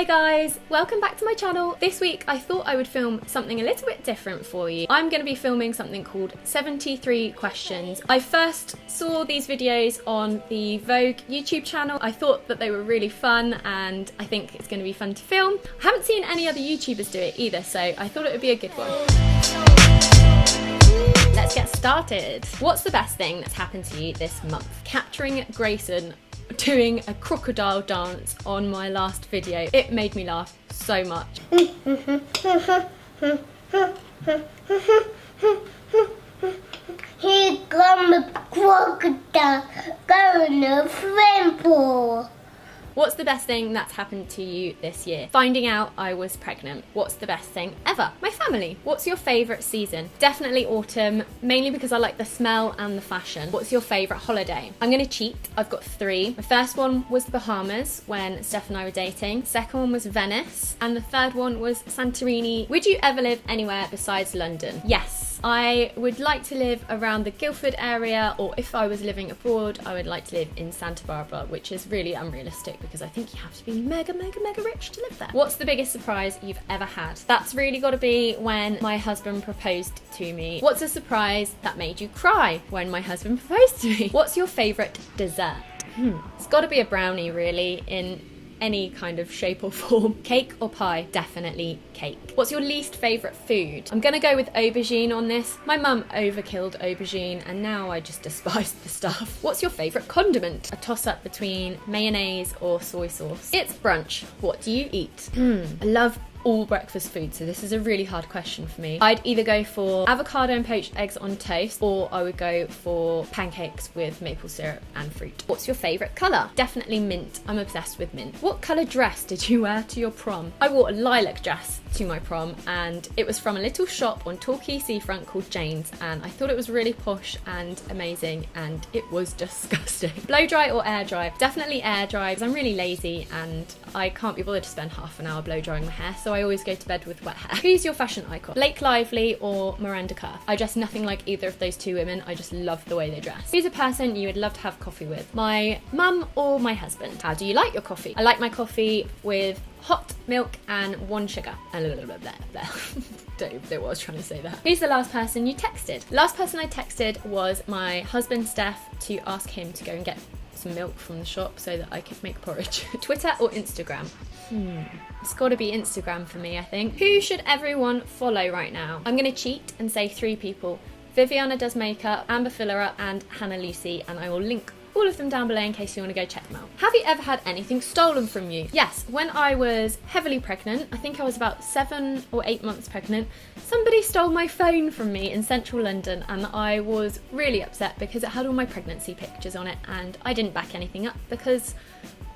Hey guys, welcome back to my channel. This week I thought I would film something a little bit different for you. I'm going to be filming something called 73 questions. I first saw these videos on the Vogue YouTube channel. I thought that they were really fun and I think it's going to be fun to film. I haven't seen any other YouTubers do it either, so I thought it would be a good one. Let's get started. What's the best thing that's happened to you this month? Capturing Grayson doing a crocodile dance on my last video. It made me laugh so much. Here comes a crocodile going to swim pool. What's the best thing that's happened to you this year? Finding out I was pregnant. What's the best thing ever? My family. What's your favourite season? Definitely autumn, mainly because I like the smell and the fashion. What's your favourite holiday? I'm going to cheat. I've got 3. The first one was the Bahamas when Steph and I were dating. Second one was Venice. And the third one was Santorini. Would you ever live anywhere besides London? Yes. I would like to live around the Guildford area, or if I was living abroad, I would like to live in Santa Barbara, which is really unrealistic because I think you have to be mega rich to live there. What's the biggest surprise you've ever had? That's really got to be when my husband proposed to me. What's a surprise that made you cry when my husband proposed to me? What's your favourite dessert? It's got to be a brownie, really, in any kind of shape or form. Cake or pie? Definitely cake. What's your least favourite food? I'm gonna go with aubergine on this. My mum overkilled aubergine and now I just despise the stuff. What's your favourite condiment? A toss up between mayonnaise or soy sauce. It's brunch. What do you eat? I love all breakfast food, so this is a really hard question for me. I'd either go for avocado and poached eggs on toast, or I would go for pancakes with maple syrup and fruit. What's your favourite colour? Definitely mint. I'm obsessed with mint. What colour dress did you wear to your prom? I wore a lilac dress to my prom and it was from a little shop on Torquay Seafront called Jane's, and I thought it was really posh and amazing and it was disgusting. Blow dry or air dry? Definitely air dry because I'm really lazy and I can't be bothered to spend half an hour blow drying my hair, so I always go to bed with wet hair. Who's your fashion icon? Blake Lively or Miranda Kerr? I dress nothing like either of those two women. I just love the way they dress. Who's a person you would love to have coffee with? My mum or my husband? How do you like your coffee? I like my coffee with hot milk and 1 sugar. And don't even know what I was trying to say there. Who's the last person you texted? The last person I texted was my husband Steph to ask him to go and get some milk from the shop so that I could make porridge. Twitter or Instagram? It's got to be Instagram for me, I think. Who should everyone follow right now? I'm going to cheat and say 3 people. Viviana Does Makeup, Amber Fillerer and Hannah Lucy, and I will link all of them down below in case you want to go check them out. Have you ever had anything stolen from you? Yes, when I was heavily pregnant, I think I was about 7 or 8 months pregnant, somebody stole my phone from me in central London and I was really upset because it had all my pregnancy pictures on it and I didn't back anything up because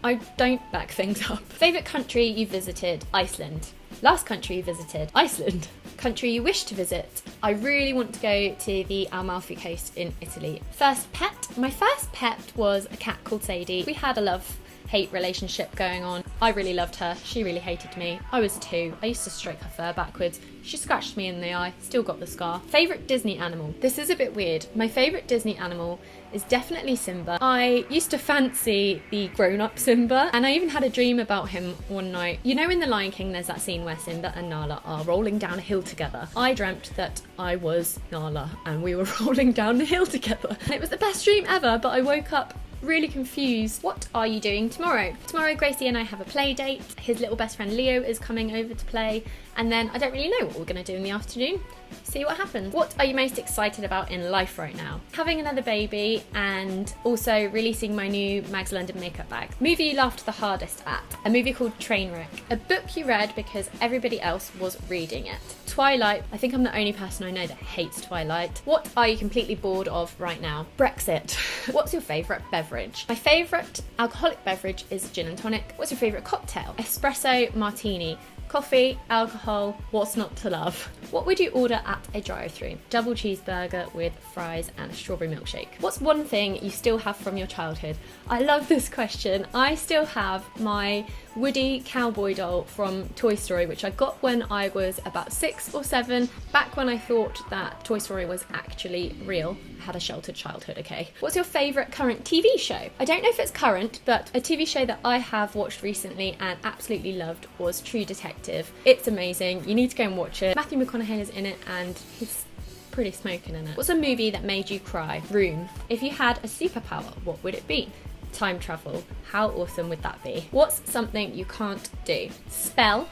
I don't back things up. Favourite country you visited? Iceland. Last country you visited? Iceland. Country you wish to visit? I really want to go to the Amalfi Coast in Italy. First pet? My first pet was a cat called Sadie. We had a love-hate relationship going on. I really loved her. She really hated me. I was 2. I used to stroke her fur backwards. She scratched me in the eye. Still got the scar. Favourite Disney animal? This is a bit weird. My favourite Disney animal is definitely Simba. I used to fancy the grown-up Simba and I even had a dream about him one night. You know in The Lion King there's that scene where Simba and Nala are rolling down a hill together. I dreamt that I was Nala and we were rolling down the hill together. And it was the best dream ever, but I woke up really confused. What are you doing tomorrow? Tomorrow Gracie and I have a play date. His little best friend Leo is coming over to play, and then I don't really know what we're going to do in the afternoon. See what happens. What are you most excited about in life right now? Having another baby and also releasing my new Mags London makeup bag. Movie you laughed the hardest at? A movie called Trainwreck. A book you read because everybody else was reading it. Twilight. I think I'm the only person I know that hates Twilight. What are you completely bored of right now? Brexit. What's your favourite beverage? My favourite alcoholic beverage is gin and tonic. What's your favourite cocktail? Espresso martini. Coffee, alcohol, what's not to love? What would you order at a drive-thru? Double cheeseburger with fries and a strawberry milkshake. What's one thing you still have from your childhood? I love this question. I still have my Woody cowboy doll from Toy Story, which I got when I was about 6 or 7, back when I thought that Toy Story was actually real. I had a sheltered childhood, okay? What's your favourite current TV show? I don't know if it's current, but a TV show that I have watched recently and absolutely loved was True Detective. It's amazing. You need to go and watch it. Matthew McConaughey is in it and he's pretty smoking in it. What's a movie that made you cry? Room. If you had a superpower, what would it be? Time travel. How awesome would that be? What's something you can't do? Spell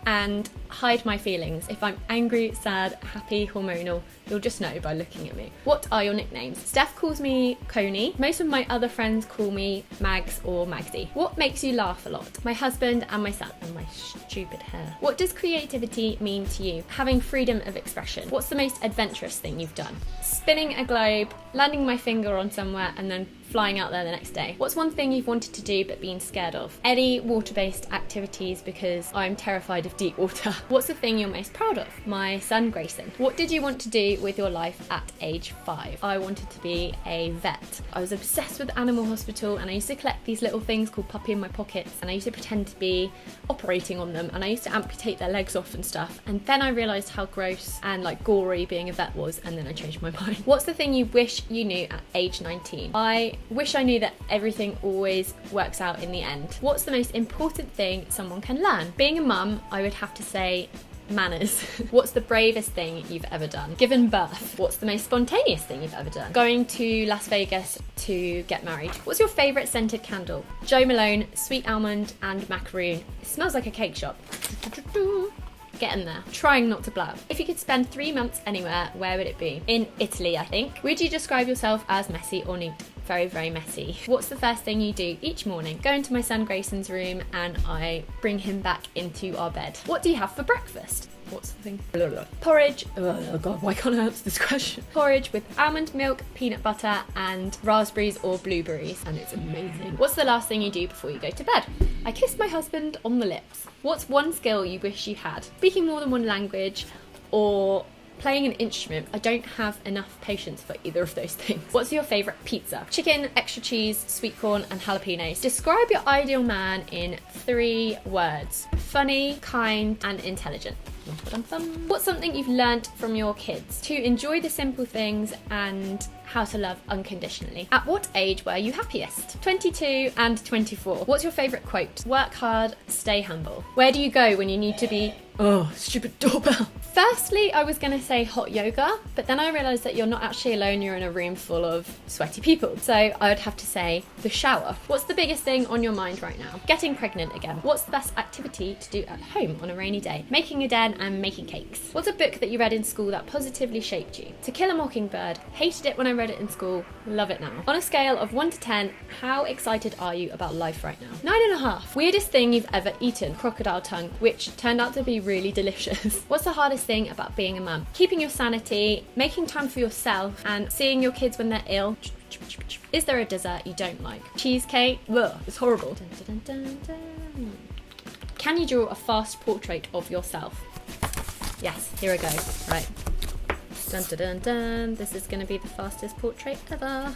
and hide my feelings. If I'm angry, sad, happy, hormonal, you'll just know by looking at me. What are your nicknames? Steph calls me Coney. Most of my other friends call me Mags or Magsy. What makes you laugh a lot? My husband and my son and my stupid hair. What does creativity mean to you? Having freedom of expression. What's the most adventurous thing you've done? Spinning a globe, landing my finger on somewhere and then flying out there the next day. What's one thing you've wanted to do but been scared of? Any water-based activities because I'm terrified of deep water. What's the thing you're most proud of? My son Grayson. What did you want to do with your life at age 5? I wanted to be a vet. I was obsessed with Animal Hospital and I used to collect these little things called puppy in my pockets and I used to pretend to be operating on them and I used to amputate their legs off and stuff, and then I realised how gross and like gory being a vet was, and then I changed my mind. What's the thing you wish you knew at age 19? I wish I knew that everything always works out in the end. What's the most important thing someone can learn? Being a mum, I would have to say manners. What's the bravest thing you've ever done? Given birth. What's the most spontaneous thing you've ever done? Going to Las Vegas to get married. What's your favourite scented candle? Joe Malone, sweet almond and macaroon. It smells like a cake shop. Get in there. Trying not to blab. If you could spend 3 months anywhere, where would it be? In Italy, I think. Would you describe yourself as messy or neat? Very, very messy. What's the first thing you do each morning? Go into my son Grayson's room and I bring him back into our bed. What do you have for breakfast? What's the thing? Blah, blah. Porridge. Oh god, why can't I answer this question? Porridge with almond milk, peanut butter and raspberries or blueberries, and it's amazing. What's the last thing you do before you go to bed? I kiss my husband on the lips. What's one skill you wish you had? Speaking more than one language or playing an instrument. I don't have enough patience for either of those things. What's your favourite pizza? Chicken, extra cheese, sweet corn and jalapenos. Describe your ideal man in 3 words. Funny, kind and intelligent. What's something you've learnt from your kids? To enjoy the simple things and how to love unconditionally. At what age were you happiest? 22 and 24. What's your favourite quote? Work hard, stay humble. Where do you go when you need to be... Oh, stupid doorbell. Firstly, I was going to say hot yoga, but then I realised that you're not actually alone, you're in a room full of sweaty people. So I would have to say the shower. What's the biggest thing on your mind right now? Getting pregnant again. What's the best activity to do at home on a rainy day? Making a den and making cakes. What's a book that you read in school that positively shaped you? To Kill a Mockingbird. Hated it when I read it in school, love it now. On a scale of 1 to 10, how excited are you about life right now? 9.5. Weirdest thing you've ever eaten? Crocodile tongue, which turned out to be really delicious. What's the hardest thing about being a mum? Keeping your sanity, making time for yourself, and seeing your kids when they're ill. Is there a dessert you don't like? Cheesecake? Ugh, it's horrible. Dun, dun, dun, dun. Can you draw a fast portrait of yourself? Yes, here we go. Right. Dun, dun, dun, dun. This is going to be the fastest portrait ever.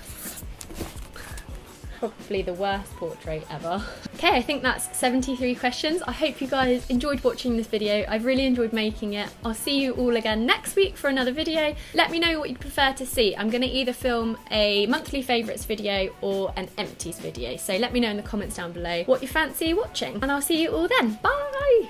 Probably the worst portrait ever. Okay, I think that's 73 questions. I hope you guys enjoyed watching this video. I've really enjoyed making it. I'll see you all again next week for another video. Let me know what you'd prefer to see. I'm going to either film a monthly favourites video or an empties video. So let me know in the comments down below what you fancy watching. And I'll see you all then. Bye!